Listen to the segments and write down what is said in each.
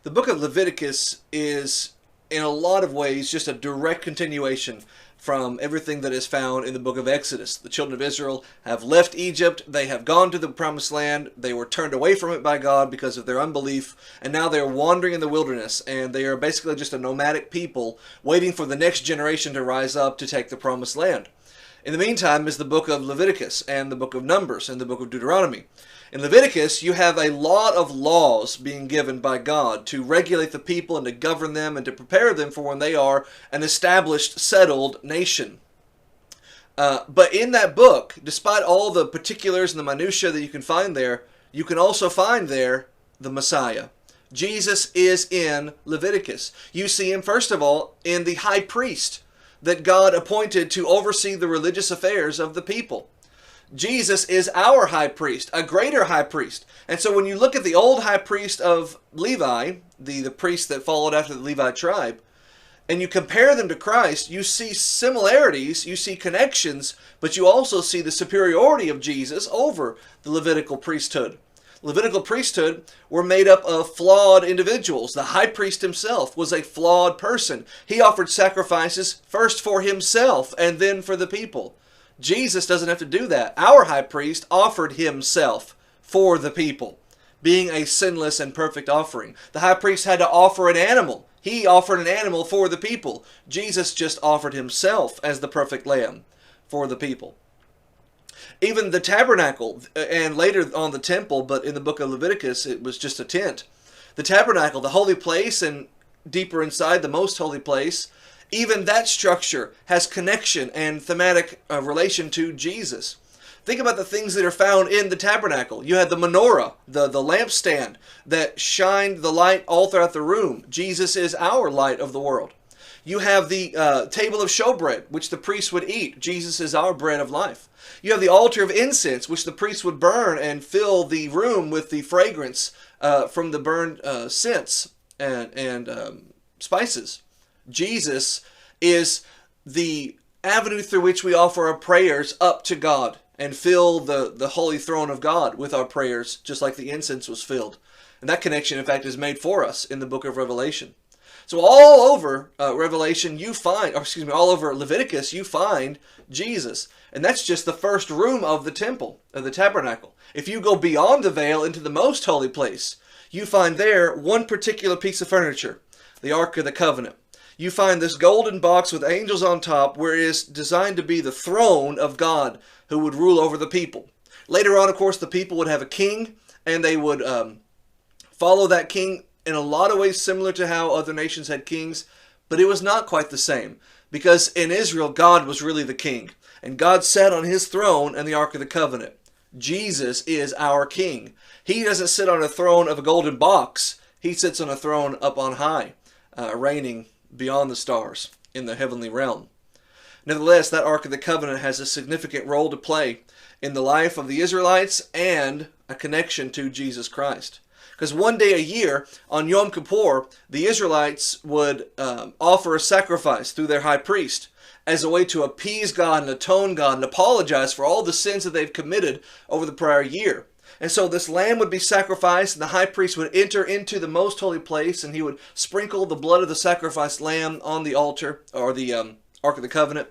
The book of Leviticus is, in a lot of ways, just a direct continuation from everything that is found in the book of Exodus. The children of Israel have left Egypt, they have gone to the promised land, they were turned away from it by God because of their unbelief, and now they're wandering in the wilderness, and they are basically just a nomadic people waiting for the next generation to rise up to take the promised land. In the meantime is the book of Leviticus and the book of Numbers and the book of Deuteronomy. In Leviticus, you have a lot of laws being given by God to regulate the people and to govern them and to prepare them for when they are an established, settled nation. But in that book, despite all the particulars and the minutiae that you can find there, you can also find there the Messiah. Jesus is in Leviticus. You see him, first of all, in the high priest that God appointed to oversee the religious affairs of the people. Jesus is our high priest, a greater high priest. And so when you look at the old high priest of Levi, the priest that followed after the Levi tribe, and you compare them to Christ, you see similarities, you see connections, but you also see the superiority of Jesus over the Levitical priesthood. Levitical priesthood were made up of flawed individuals. The high priest himself was a flawed person. He offered sacrifices first for himself and then for the people. Jesus doesn't have to do that. Our high priest offered himself for the people, being a sinless and perfect offering. The high priest had to offer an animal. He offered an animal for the people. Jesus just offered himself as the perfect lamb for the people. Even the tabernacle, and later on the temple, but in the book of Leviticus, it was just a tent. The tabernacle, the holy place, and deeper inside, the most holy place, even that structure has connection and thematic relation to Jesus. Think about the things that are found in the tabernacle. You had the menorah, the lampstand that shined the light all throughout the room. Jesus is our light of the world. You have the table of showbread, which the priest would eat. Jesus is our bread of life. You have the altar of incense, which the priest would burn and fill the room with the fragrance from the burned scents and spices. Jesus is the avenue through which we offer our prayers up to God and fill the holy throne of God with our prayers, just like the incense was filled. And that connection, in fact, is made for us in the book of Revelation. So all over Revelation, you find, all over Leviticus, you find Jesus. And that's just the first room of the temple, of the tabernacle. If you go beyond the veil into the most holy place, you find there one particular piece of furniture, the Ark of the Covenant. You find this golden box with angels on top where it is designed to be the throne of God who would rule over the people. Later on, of course, the people would have a king, and they would follow that king in a lot of ways similar to how other nations had kings, but it was not quite the same, because in Israel, God was really the king, and God sat on his throne in the Ark of the Covenant. Jesus is our king. He doesn't sit on a throne of a golden box. He sits on a throne up on high, reigning beyond the stars in the heavenly realm. Nevertheless, that Ark of the Covenant has a significant role to play in the life of the Israelites and a connection to Jesus Christ. Because one day a year, on Yom Kippur, the Israelites would offer a sacrifice through their high priest as a way to appease God and atone God and apologize for all the sins that they've committed over the prior year. And so this lamb would be sacrificed, and the high priest would enter into the most holy place, and he would sprinkle the blood of the sacrificed lamb on the altar, or the Ark of the Covenant.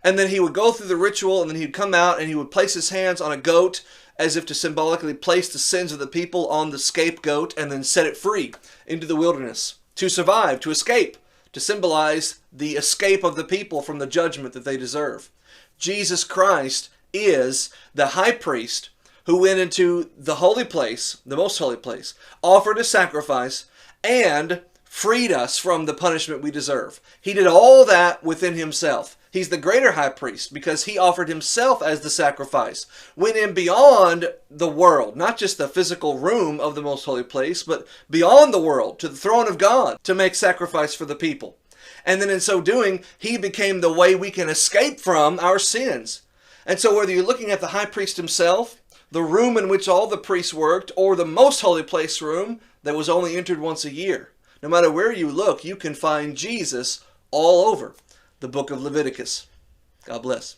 And then he would go through the ritual, and then he'd come out, and he would place his hands on a goat, as if to symbolically place the sins of the people on the scapegoat, and then set it free into the wilderness to survive, to escape, to symbolize the escape of the people from the judgment that they deserve. Jesus Christ is the high priest who went into the holy place, the most holy place, offered a sacrifice, and freed us from the punishment we deserve. He did all that within himself. He's the greater high priest because he offered himself as the sacrifice, went in beyond the world, not just the physical room of the most holy place, but beyond the world, to the throne of God, to make sacrifice for the people. And then in so doing, he became the way we can escape from our sins. And so whether you're looking at the high priest himself, the room in which all the priests worked, or the most holy place room that was only entered once a year, no matter where you look, you can find Jesus all over the book of Leviticus. God bless.